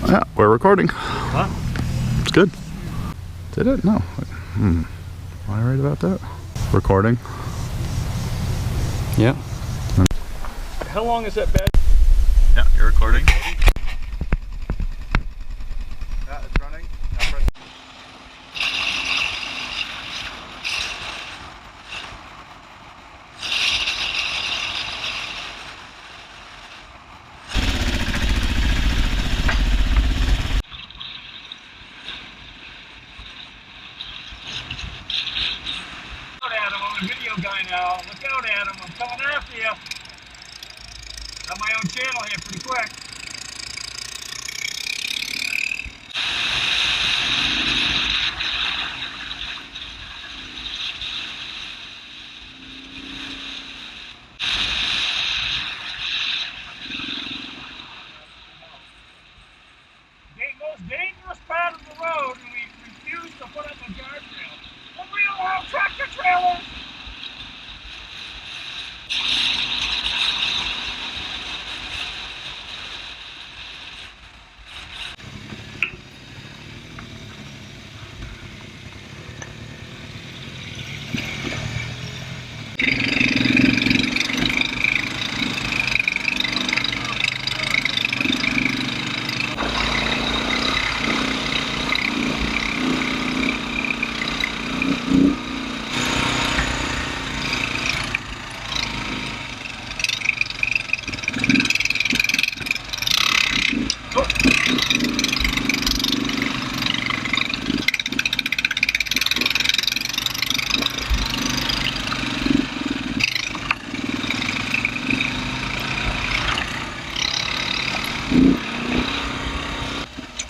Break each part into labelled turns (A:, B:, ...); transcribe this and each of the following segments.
A: Yeah, we're recording.
B: What?
A: It's good. Did it? No. Am I right about that? Recording.
B: Yeah. How long is that bed?
A: Yeah, you're recording.
C: Yeah, it's running.
B: Look out, Adam, I'm a video guy now. Look out, Adam, I'm coming after you. Got my own channel here pretty quick. The most dangerous part of the road, and we refuse to put up a guardrail. The real loud tractor trailers!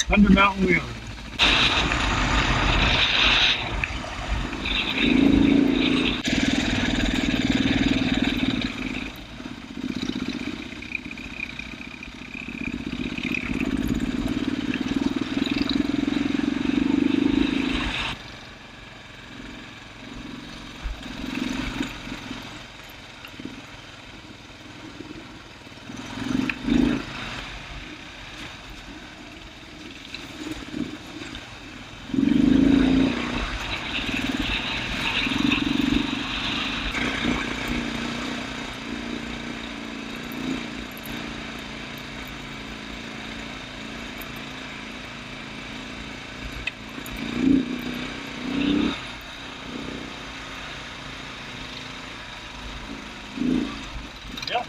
B: Under mountain wheels. Yep.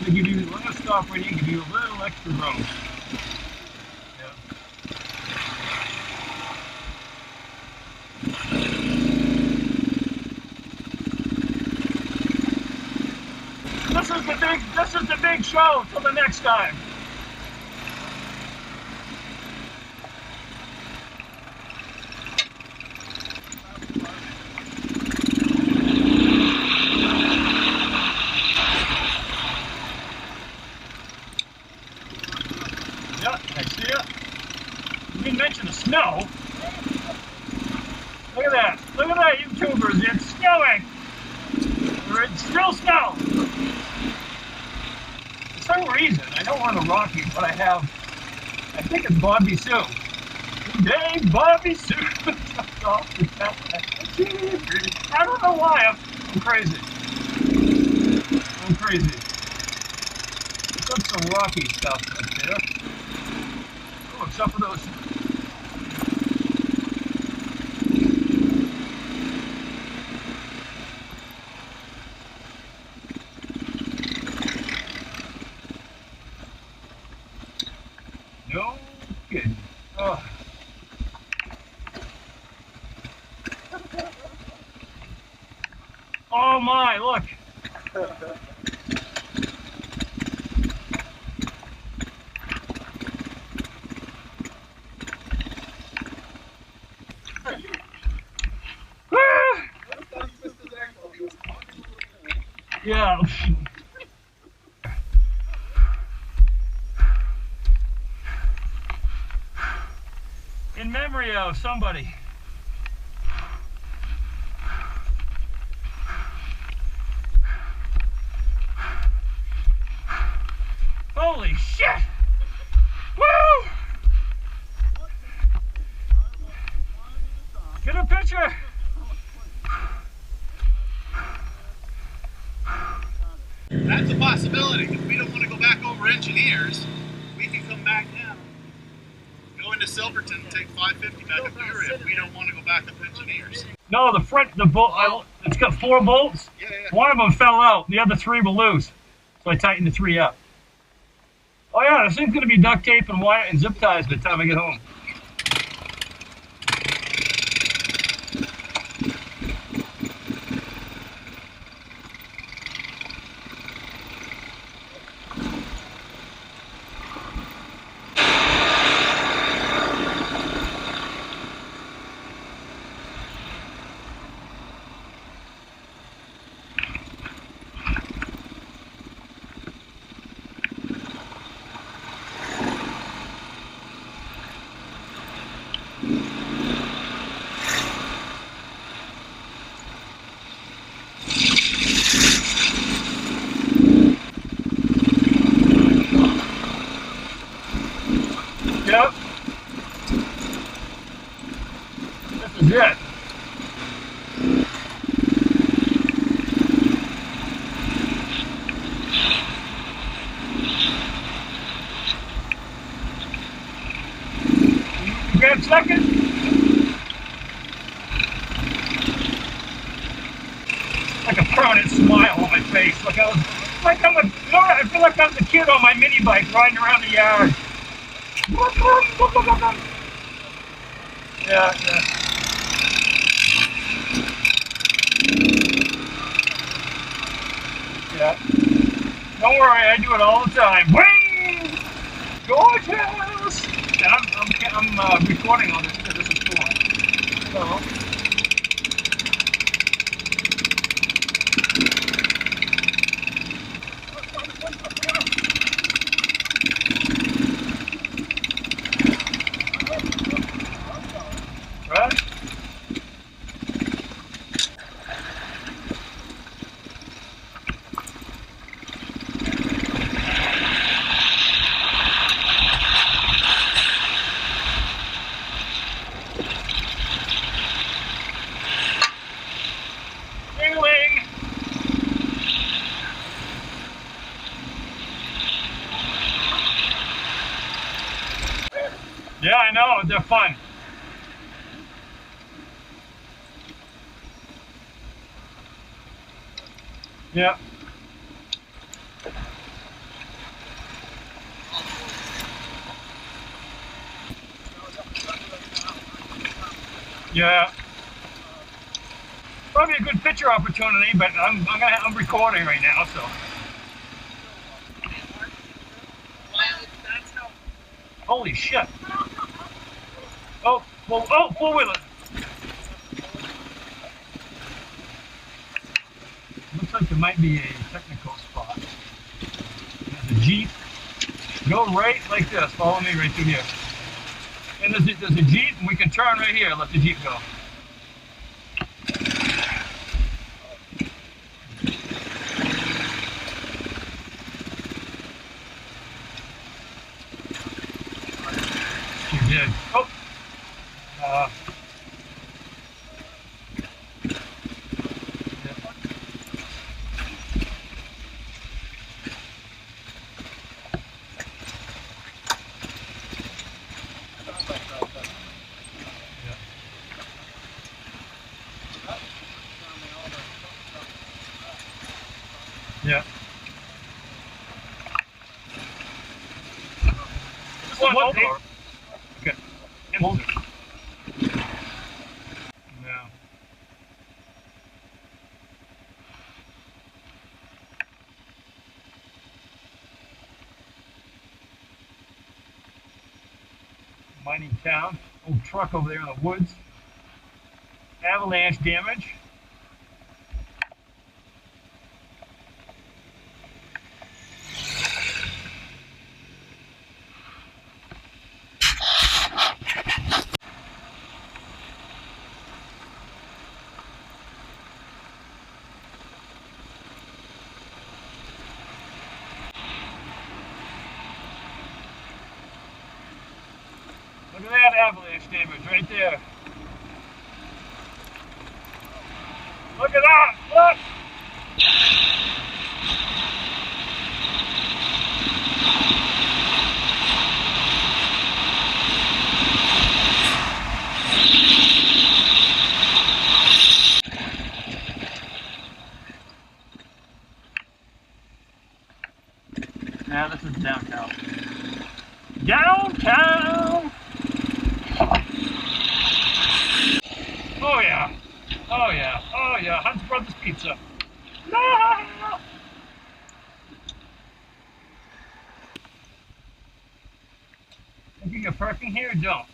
B: I'm gonna stop right here and give you a little extra room. Yeah. This is the big show till the next time. Yeah, I see it. You didn't mention the snow. Look at that. Look at that, YouTubers. It's snowing. Or it's still snow. For some reason, I don't want to rock you, but I think it's Bobby Sue. Today, Bobby Sue. I don't know why. I'm crazy. I'm crazy. Got some rocky stuff right there. Oh, except for those. No kidding. Oh. Oh my, look. Yeah. In memory of somebody.
C: That's a possibility. If we don't want to go back over engineers, we can come back down, go into Silverton, take 550 back up Newry if we don't want to go back up engineers.
B: No, the bolt, it's got 4 bolts.
C: Yeah.
B: One of them fell out. The other 3 were loose. So I tightened the 3 up. Oh yeah, this thing's going to be duct tape and wire and zip ties by the time I get home. Yep. This is it. You grab second? Like a permanent smile on my face. I feel like I'm the kid on my mini bike riding around the yard. Yeah. Yeah. Don't worry, I do it all the time. Wing! Gorgeous! And I'm recording all this because this is cool. So. Right? Ding-a-ling! Yeah, I know, they're fun. Yeah. Yeah. Probably a good picture opportunity, but I'm recording right now, so. Holy shit. Oh, four-wheeler. Looks like there might be a technical spot. There's a Jeep. Go right like this. Follow me right through here. And there's a Jeep, and we can turn right here and let the Jeep go. You did. Oh. Yeah. One over. Okay. And hold it. No. Mining town. Old truck over there in the woods. Avalanche damage. Look at that avalanche damage right there. Look at that! Look! Yeah, this is downtown. Downtown! Oh yeah. Oh yeah. Oh yeah. Hunt's Brothers Pizza. No! Think you get parking here or don't?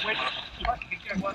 B: Wait, be careful.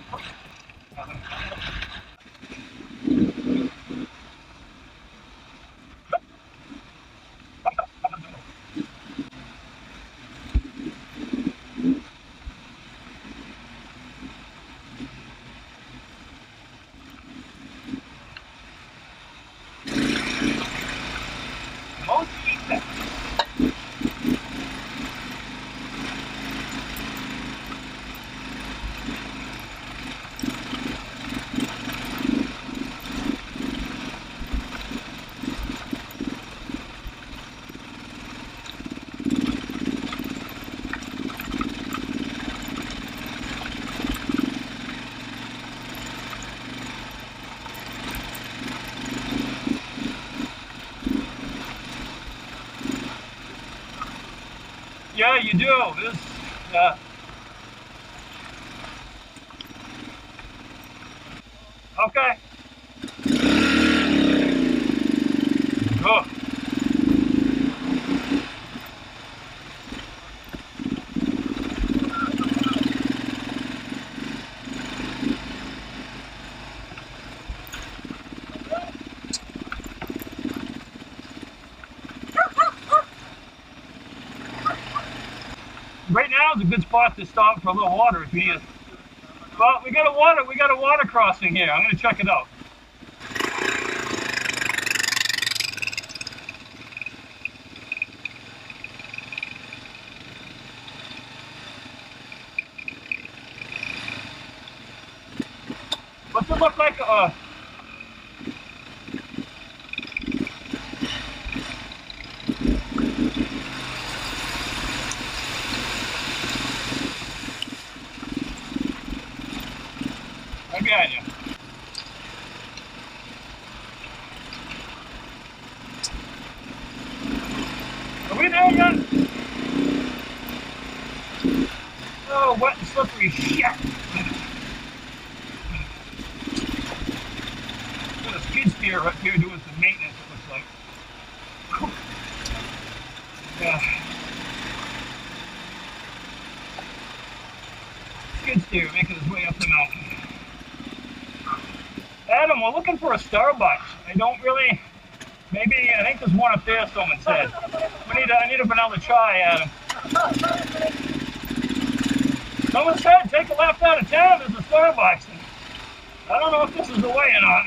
B: Yeah, you do. This, okay. Oh. Right now is a good spot to stop for a little water if you need it. Well, we got a water crossing here. I'm gonna check it out. What's it look like? Right behind you. Are we there yet? Oh, wet and slippery shit. Got a skid steer up here doing some maintenance, it looks like. Yeah. Skid steer making his way up the mountain. Adam, we're looking for a Starbucks. I don't really. Maybe I think there's one up there. Someone said. I need another try, Adam. Someone said take a left out of town. There's a Starbucks. I don't know if this is the way or not.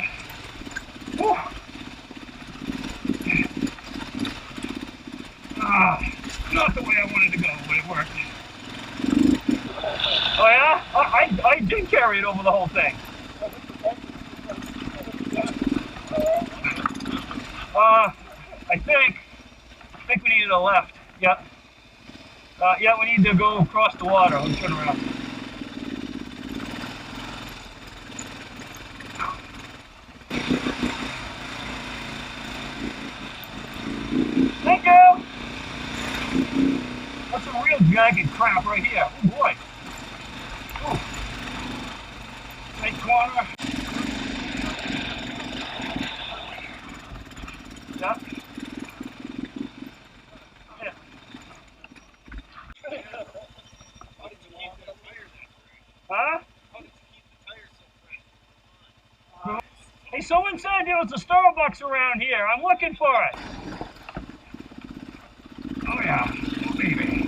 B: Whew. Not the way I wanted to go, but it worked. Oh yeah? I did carry it over the whole thing. I think we needed a left. Yep. Yeah, we need to go across the water. Let's turn around. Thank you! That's some real jagged crap right here. Oh boy. Ooh. Tight corner. Yep. Yeah. someone said there was a Starbucks around here. I'm looking for it. Oh yeah, oh baby.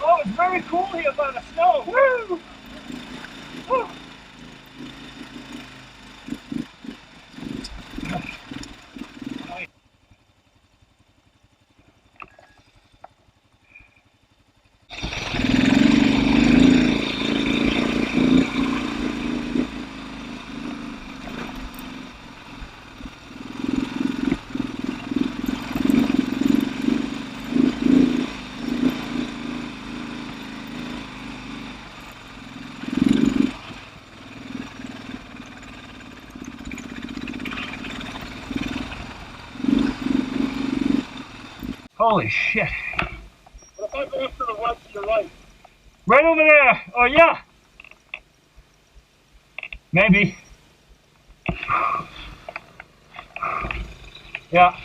B: Oh, it's very cool here by the snow. Woo! Woo! Holy shit.
C: What if I go up to the right to your right?
B: Right over there. Oh, yeah. Maybe. Yeah.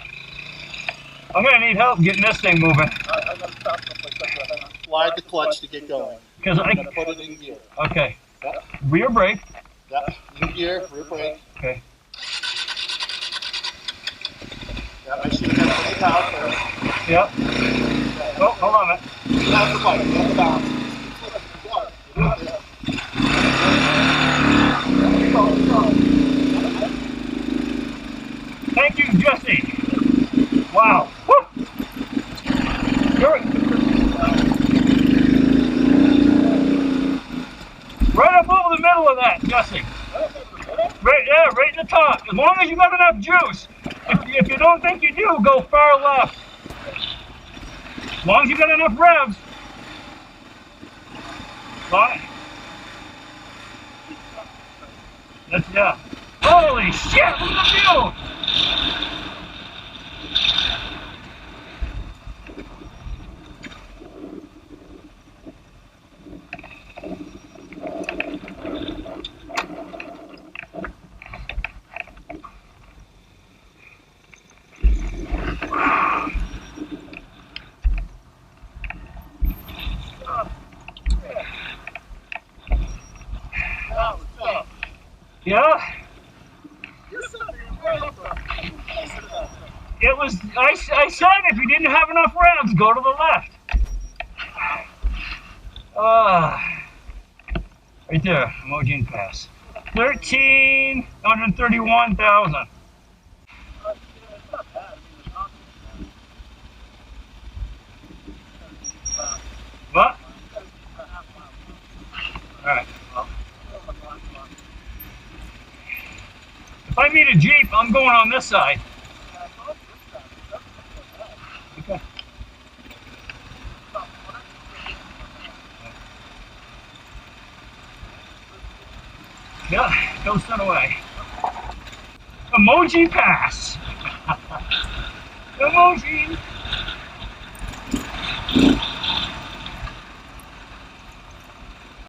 B: I'm going to need help getting this thing moving.
C: I gotta stop someplace. Slide the clutch to get going.
B: Because
C: I'm gonna put it in gear.
B: Okay.
C: Yep.
B: Rear brake.
C: Yep. New gear, rear brake.
B: Okay.
C: Yep. I should have done the power first.
B: Yep. Oh, hold on a minute.
C: That's the bike. That's the balance.
B: Thank you, Jesse. Wow. Woo. You're right up over the middle of that, Jesse. Right, yeah, right in the top. As long as you got enough juice. If you don't think you do, go far left. As long as you got enough revs. That's, yeah. Holy shit, look at the view! Yeah. It was, I said if you didn't have enough revs, go to the left. Right there, Mojang Pass. 131,000. What? Alright. Well. If I meet a Jeep, I'm going on this side. Okay. Yeah, go send away. Emoji Pass. Emoji.